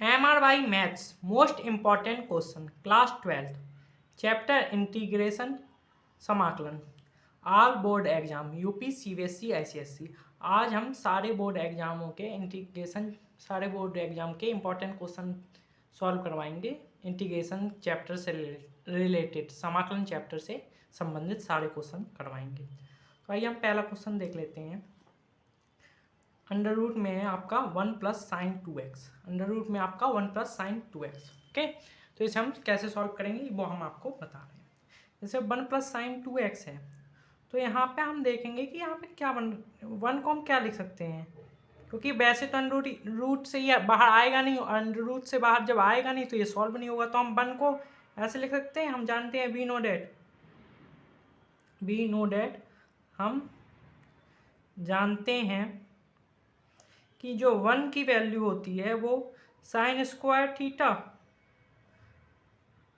MRY maths most important question class 12th chapter integration समाकलन all board exam UP CBSE ICSE. आज हम सारे board एग्जामों के सारे बोर्ड एग्जाम के इम्पॉर्टेंट क्वेश्चन सॉल्व करवाएंगे। इंटीग्रेशन चैप्टर से रिलेटेड समाकलन चैप्टर से संबंधित सारे क्वेश्चन करवाएंगे। तो आइए हम पहला क्वेश्चन देख लेते हैं। अंडर रूट में है आपका 1 plus sign 2x। Under root में आपका 1 प्लस साइन 2x। ओके, तो इसे हम कैसे सॉल्व करेंगे वो हम आपको बता रहे हैं। जैसे 1 प्लस साइन 2x है तो यहाँ पे हम देखेंगे कि यहाँ पे क्या 1 को हम क्या लिख सकते हैं, क्योंकि वैसे तो अंडर रूट से ये बाहर आएगा नहीं, अंडर रूट से बाहर जब आएगा नहीं तो ये सॉल्व नहीं होगा। तो हम 1 को ऐसे लिख सकते हैं। हम जानते हैं वी नो डैट हम जानते हैं कि जो 1 की वैल्यू होती है वो sine square theta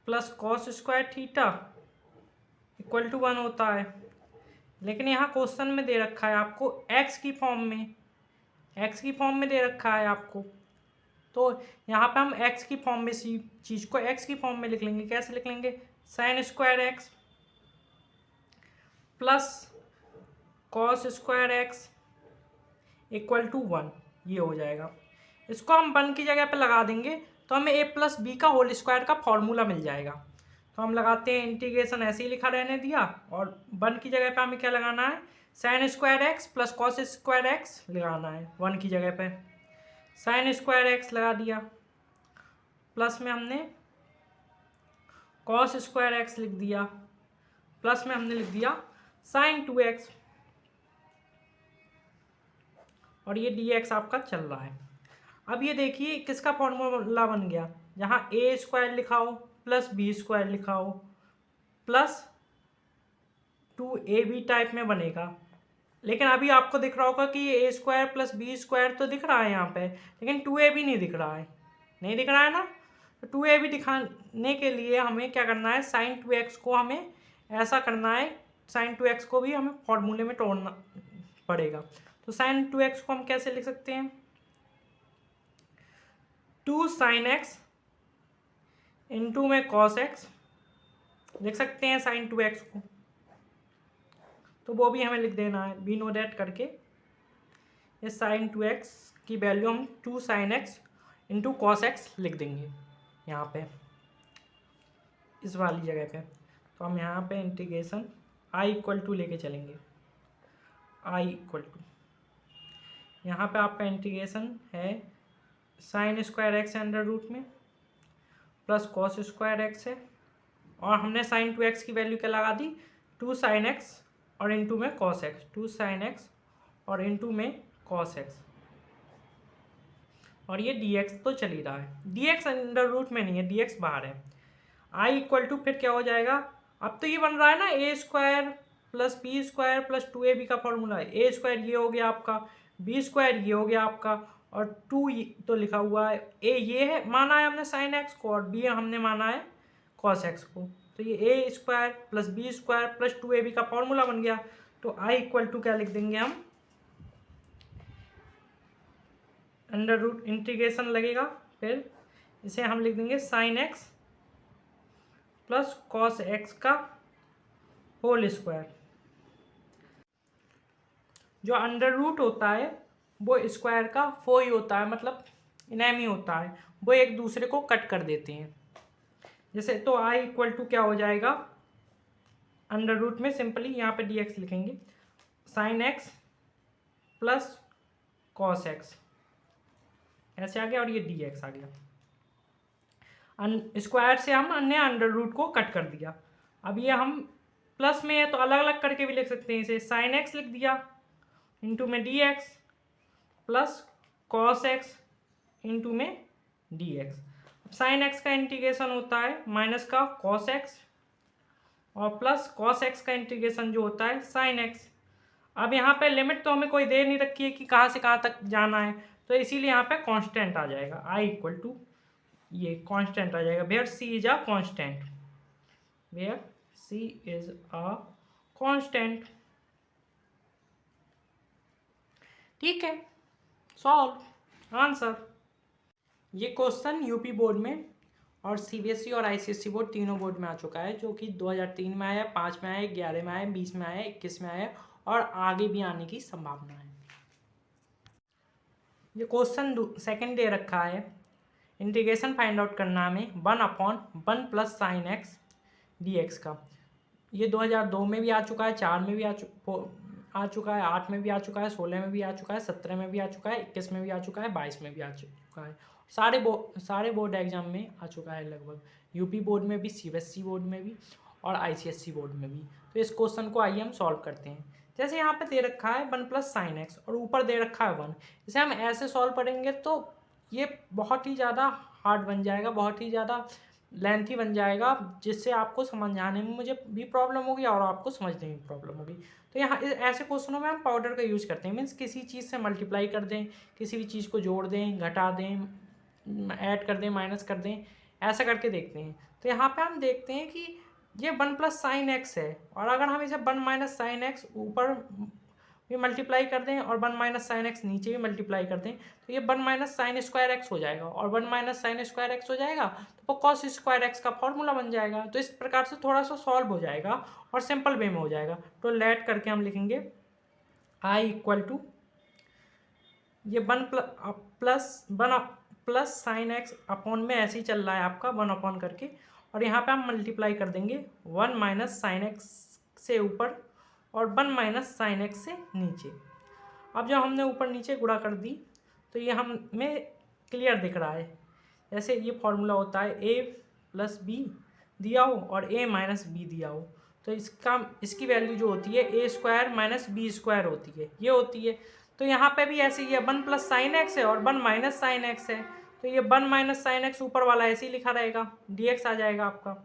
plus cos square theta equal to 1 होता है। लेकिन यहाँ क्वेश्चन में दे रखा है आपको x की फॉर्म में दे रखा है आपको। तो यहाँ पे हम x की फॉर्म में इसी चीज़ को x की फॉर्म में लिख लेंगे। कैसे लिख लेंगे? Sine square x plus cos square x equal to 1, ये हो जाएगा। इसको हम 1 की जगह पे लगा देंगे तो हमें a प्लस बी का होल स्क्वायर का फॉर्मूला मिल जाएगा। तो हम लगाते हैं, इंटीग्रेशन ऐसे ही लिखा रहने दिया और 1 की जगह पे हमें क्या लगाना है? Sine square x plus cos square x लगाना है 1 की जगह पे। साइन स्क्वायर एक्स लगा दिया, प्लस में हमने कॉस स्क्वायर एक्स लिख दिया, प्लस में हमने लिख दिया साइन 2x, और ये dx आपका चल रहा है। अब ये देखिए किसका फॉर्मूला बन गया, जहाँ a स्क्वायर लिखा हो प्लस बी स्क्वायर लिखा हो प्लस 2ab टाइप में बनेगा। लेकिन अभी आपको दिख रहा होगा कि ये a square plus b square तो दिख रहा है यहाँ पे, लेकिन 2ab नहीं दिख रहा है। नहीं दिख रहा है ना? तो 2ab दिखाने के लिए हमें क्या करना है? साइन 2x को हमें ऐसा करना है, साइन 2x को भी हमें फॉर्मूले में तोड़ना पड़ेगा। तो साइन 2x को हम कैसे लिख सकते हैं? 2 साइन एक्स इंटू में कॉस एक्स लिख सकते हैं साइन 2x को। तो वो भी हमें लिख देना है वी नो दैट करके। ये साइन 2x की वैल्यू हम 2 sine x into cos x लिख देंगे यहाँ पे, इस वाली जगह पे। तो हम यहाँ पे इंटीग्रेशन आई इक्वल टू लेके चलेंगे। आई इक्वल टू यहाँ पे आपका इंटीग्रेशन है sine square x under root में प्लस कॉस स्क्वायर एक्स है, और हमने साइन 2x की वैल्यू क्या लगा दी? 2 साइन एक्स और इंटू में कॉस एक्स, 2 साइन एक्स और इंटू में कॉस एक्स, और ये dx तो चल ही रहा है। dx अंडर रूट में नहीं है, dx बाहर है। i इक्वल टू फिर क्या हो जाएगा? अब तो ये बन रहा है ना a square plus b square plus 2ab का फॉर्मूला है। a स्क्वायर ये हो गया आपका, b स्क्वायर ये हो गया आपका, और 2 तो लिखा हुआ है। a ये है, माना है हमने साइन एक्स को, और b हमने माना है कॉस एक्स को। तो ये a square plus b square plus 2ab का फॉर्मूला बन गया। तो i इक्वल टू क्या लिख देंगे हम? अंडर रूट इंटीग्रेशन लगेगा, फिर इसे हम लिख देंगे sine x plus cos x का होल स्क्वायर। जो अंडर रूट होता है वो स्क्वायर का फोई होता है, मतलब इनेमी होता है, वो एक दूसरे को कट कर देते हैं। जैसे तो i इक्वल टू क्या हो जाएगा? अंडर रूट में सिंपली यहाँ पे dx लिखेंगे, sine x plus cos x ऐसे आ गया, और ये dx आ गया। स्क्वायर से हम अन्य अंडर रूट को कट कर दिया। अब ये हम प्लस में है तो अलग अलग करके भी लिख सकते हैं। इसे साइन एक्स लिख दिया इंटू में dx plus cos x into में dx। अब साइन एक्स का इंटीग्रेशन होता है माइनस का कॉस एक्स, और प्लस कॉस एक्स का इंटीग्रेशन जो होता है साइन एक्स। अब यहाँ पे लिमिट तो हमें कोई दे नहीं रखी है कि कहाँ से कहाँ तक जाना है, तो इसीलिए यहाँ पे कांस्टेंट आ जाएगा। i इक्वल टू ये कांस्टेंट आ जाएगा, where c is a constant, where c is a constant. ठीक है, सॉल्व आंसर। ये क्वेश्चन यूपी बोर्ड में और सीबीएसई और आईसीएसई बोर्ड तीनों बोर्ड में आ चुका है, जो कि 2003 में आया, 5 में आया, 11 में आया, 20 में आया, 21 में आया और आगे भी आने की संभावना है। ये क्वेश्चन सेकंड दे रखा है, इंटीग्रेशन फाइंड आउट करना हमें 1/1 plus sine x d x का। ये 2002 में भी आ चुका है, 4 में भी आ चुका है, 8 में भी आ चुका है, 16 में भी आ चुका है, 17 में भी आ चुका है, 21 में भी आ चुका है, 22 में भी आ चुका है। सारे बोर्ड एग्जाम में आ चुका है लगभग, यूपी बोर्ड में भी, सीबीएसई बोर्ड में भी और आईसीएसई बोर्ड में भी। तो इस क्वेश्चन को आइए हम सॉल्व करते हैं। जैसे यहाँ पे दे रखा है 1 प्लस साइन एक्स और ऊपर दे रखा है 1। इसे हम ऐसे सॉल्व करेंगे तो ये बहुत ही ज़्यादा हार्ड बन जाएगा, बहुत ही ज़्यादा लेंथी बन जाएगा, जिससे आपको समझाने में मुझे भी प्रॉब्लम होगी और आपको समझने में प्रॉब्लम होगी। तो यहाँ ऐसे क्वेश्चनों में हम पाउडर का यूज़ करते हैं, मीन्स किसी चीज़ से मल्टीप्लाई कर दें, किसी भी चीज़ को जोड़ दें, घटा दें, ऐड कर दें, माइनस कर दें, ऐसा करके देखते हैं। तो यहाँ पे हम देखते हैं कि ये 1 प्लस साइन एक्स है और अगर हम इसे 1 माइनस साइन एक्स ऊपर भी मल्टीप्लाई कर दें और 1 माइनस साइन एक्स नीचे भी मल्टीप्लाई कर दें तो ये 1 माइनस साइन स्क्वायर एक्स हो जाएगा और 1 माइनस साइन स्क्वायर एक्स हो जाएगा तो कॉस स्क्वायर एक्स का फॉर्मूला बन जाएगा। तो इस प्रकार से थोड़ा सा सॉल्व हो जाएगा और सिंपल वे में हो जाएगा। तो लेट करके हम लिखेंगे i इक्वल टू ये 1 प्लस साइन एक्स अपॉन में ऐसे ही चल रहा है आपका 1 अपॉन करके और यहाँ पे हम मल्टीप्लाई कर देंगे 1 माइनस साइन एक्स से ऊपर और 1 माइनस साइन एक्स से नीचे। अब जब हमने ऊपर नीचे गुणा कर दी तो ये हमें क्लियर दिख रहा है। जैसे ये फॉर्मूला होता है a प्लस बी दिया हो और a माइनस बी दिया हो तो इसकी वैल्यू जो होती है a square minus b square होती है, ये होती है। तो यहाँ पे भी ऐसे ही है, 1 प्लस साइन एक्स है और 1 माइनस साइन एक्स है तो ये 1 माइनस साइन एक्स ऊपर वाला ऐसे ही लिखा रहेगा, dx आ जाएगा आपका।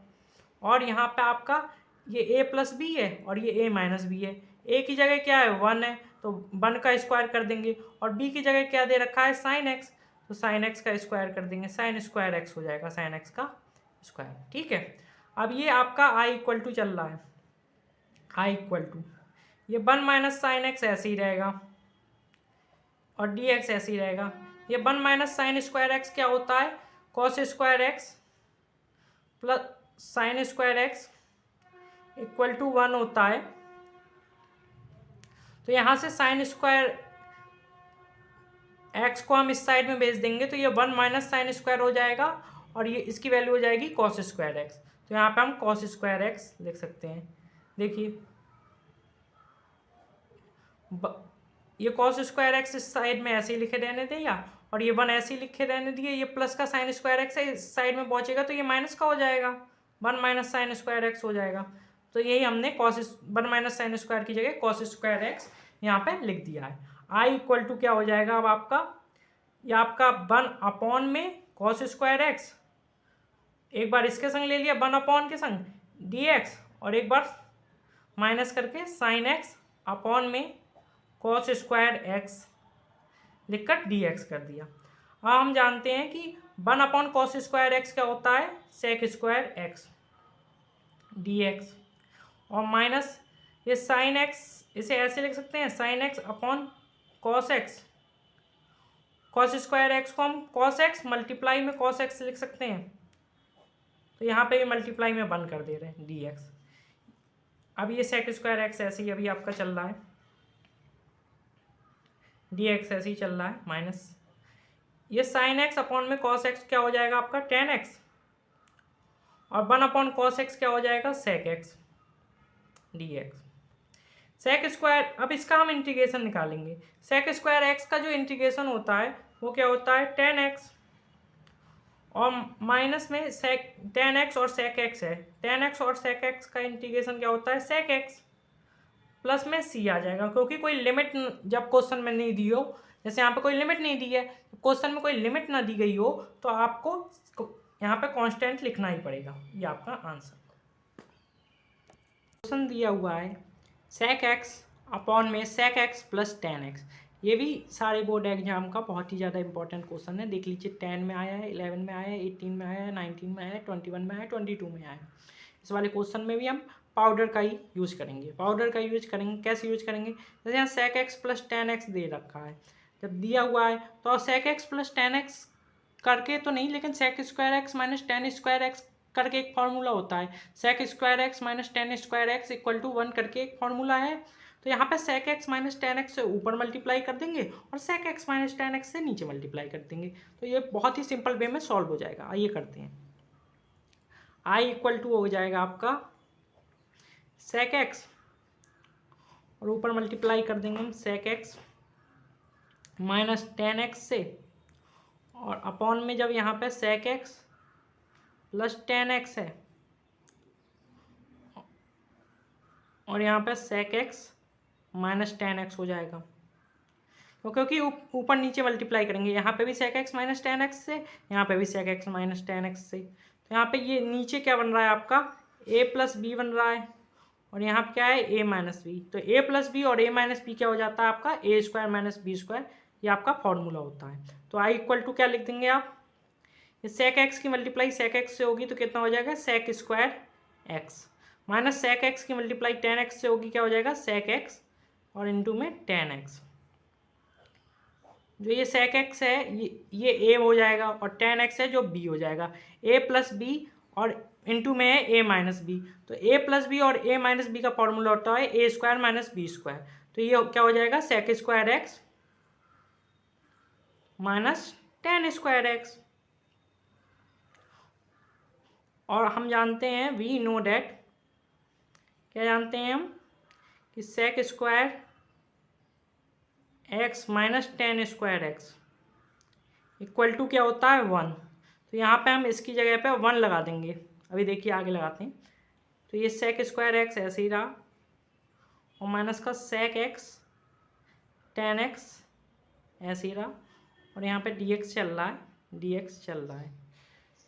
और यहाँ पे आपका ये a प्लस बी है और ये a माइनस बी है। a की जगह क्या है 1 है तो 1 का स्क्वायर कर देंगे और b की जगह क्या दे रखा है साइन एक्स तो साइन एक्स का स्क्वायर कर देंगे, साइन स्क्वायर एक्स हो जाएगा, साइन एक्स का स्क्वायर। ठीक है, अब ये आपका i इक्वल टू चल रहा है, i इक्वल टू ये 1 माइनस साइन एक्स ऐसे ही रहेगा और डी एक्स ऐसे ही रहेगा। ये 1 माइनस साइन स्क्वायर एक्स क्या होता है, cos square x plus sine square x equal to 1 होता है। तो यहाँ से साइन स्क्वायर एक्स को हम इस साइड में भेज देंगे तो ये 1 माइनस साइन स्क्वायर हो जाएगा और ये इसकी वैल्यू हो जाएगी कॉस स्क्वायर एक्स। तो यहाँ पे हम कॉस स्क्वायर एक्स लिख सकते हैं। देखिए ये कॉस स्क्वायर एक्स इस साइड में ऐसे ही लिखे रहने देगा और ये 1 ऐसे ही लिखे रहने दिए, ये प्लस का साइन स्क्वायर एक्स है इस साइड में पहुंचेगा तो ये माइनस का हो जाएगा, 1 माइनस साइन स्क्वायर एक्स हो जाएगा। तो यही हमने कॉस 1 माइनस साइन स्क्वायर की जगह कॉस स्क्वायर एक्स यहाँ पे लिख दिया है। i इक्वल टू क्या हो जाएगा अब आपका, ये आपका 1 अपॉन में कॉस स्क्वायर एक्स, एक बार इसके संग ले लिया 1 अपॉन के संग dx और एक बार माइनस करके साइन एक्स अपॉन में कॉस स्क्वायर एक्स लिखकर dx कर दिया। अब हम जानते हैं कि 1 अपॉन कॉस स्क्वायर एक्स क्या होता है, सेक स्क्वायर एक्स dx और माइनस ये साइन एक्स, इसे ऐसे लिख सकते हैं sine x upon cos x, cos square x को हम कॉस एक्स मल्टीप्लाई में कॉस एक्स लिख सकते हैं तो यहाँ पे भी मल्टीप्लाई में 1 कर दे रहे हैं dx। अब ये सेक स्क्वायर एक्स ऐसे ही अभी आपका चल रहा है, dx ऐसे ही चल रहा है माइनस ये साइन एक्स अपॉन में कॉस एक्स क्या हो जाएगा आपका टेन एक्स और 1 अपॉन कॉस एक्स क्या हो जाएगा sec x dx। Sec square, अब इसका हम इंटीग्रेशन निकालेंगे। सेक स्क्वायर एक्स का जो इंटीग्रेशन होता है वो क्या होता है टेन एक्स और माइनस में सेक टेन एक्स और सेक एक्स है, टेन एक्स और सेक एक्स का इंटीग्रेशन क्या होता है सेक एक्स प्लस में सी आ जाएगा, क्योंकि कोई लिमिट जब क्वेश्चन में नहीं दी हो, जैसे यहाँ पे कोई लिमिट नहीं दी है, क्वेश्चन में कोई लिमिट ना दी गई हो तो आपको यहाँ पे कांस्टेंट लिखना ही पड़ेगा। ये आपका आंसर। क्वेश्चन दिया हुआ है सेक एक्स अपॉन में sec x plus tan x. ये भी सारे बोर्ड एग्जाम का बहुत ही ज़्यादा इंपॉर्टेंट क्वेश्चन है। देख लीजिए 10 में आया है, 11 में आया है, 18 में आया है, 19 में आया है, 21 में आया है, 22 में आया है। इस वाले क्वेश्चन में भी हम पाउडर का ही यूज़ करेंगे। पाउडर का यूज करेंगे, कैसे यूज करेंगे, जैसे यहाँ sec x plus tan x दे रखा है, जब दिया हुआ है तो sec x plus tan x करके तो नहीं, लेकिन sec square x minus tan square x करके एक फार्मूला होता है। Sec square x minus tan square x equal to 1 करके एक फार्मूला है। तो यहाँ पे sec x minus tan x से ऊपर मल्टीप्लाई कर देंगे और sec x minus tan x से नीचे मल्टीप्लाई कर देंगे। तो ये बहुत ही सिंपल वे में सॉल्व हो जाएगा। आइए करते हैं। आई इक्वल टू हो जाएगा आपका सेक एक्स और ऊपर मल्टीप्लाई कर देंगे हम sec x minus tan x से, और अपॉन में जब यहाँ पे sec x plus tan x है और यहाँ पे sec x minus tan x हो जाएगा। तो क्योंकि ऊपर नीचे मल्टीप्लाई करेंगे, यहाँ पे भी sec x minus tan x से, यहाँ पे भी sec x minus tan x से। तो यहाँ पे ये नीचे क्या बन रहा है आपका a प्लस बी बन रहा है और यहाँ पे क्या है a माइनस बी। तो a प्लस बी और a माइनस बी क्या हो जाता है आपका ए स्क्वायर माइनस बी स्क्वायर। ये आपका फॉर्मूला होता है। तो आई इक्वल टू क्या लिख देंगे आप, सेक एक्स की मल्टीप्लाई सेक एक्स से होगी तो कितना हो जाएगा sec square x, minus sec x की मल्टीप्लाई टेन एक्स से होगी क्या हो जाएगा सेक एक्स और इनटू में टेन एक्स। जो ये सेक एक्स है ये ए हो जाएगा और टेन एक्स है जो बी हो जाएगा। ए प्लस बी और इनटू में है ए माइनस बी। तो ए प्लस बी और ए माइनस बी का फॉर्मूला होता है a square minus b square. तो ये क्या हो जाएगा sec square x minus tan square x. और हम जानते हैं वी नो डैट, क्या जानते हैं हम कि sec square x minus tan square x equal to क्या होता है 1। तो यहाँ पे हम इसकी जगह पे 1 लगा देंगे। अभी देखिए आगे लगाते हैं। तो ये सेक स्क्वायर एक्स ऐसे ही रहा और माइनस का सेक एक्स टेन एक्स ऐसे ही रहा और यहाँ पे डी एक्स चल रहा है, डी एक्स चल रहा है,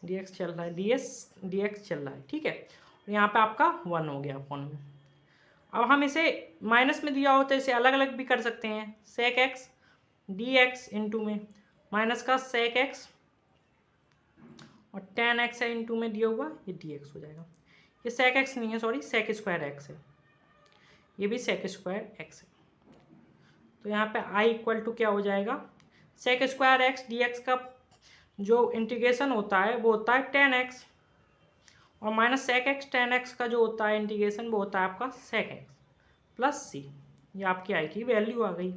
डी एक्स चल रहा है, डी एक्स चल रहा है। ठीक है, और यहाँ पे आपका 1 हो गया फोन में। अब हम इसे माइनस में दिया हो तो इसे अलग अलग भी कर सकते हैं। Sec x d x into में माइनस का सेक एक्स और टेन एक्स है इंटू में दिया हुआ ये डी एक्स हो जाएगा। ये सेक एक्स नहीं है, सॉरी सेक स्क्वायर एक्स है, ये भी सेक स्क्वायर एक्स है। तो यहाँ पे आई इक्वल टू क्या हो जाएगा sec square x d x का जो इंटीग्रेशन होता है वो होता है टेन एक्स और minus sec x tan x का जो होता है इंटीग्रेशन वो होता है आपका सेक एक्स प्लस सी। ये आपकी आई की वैल्यू आ गई।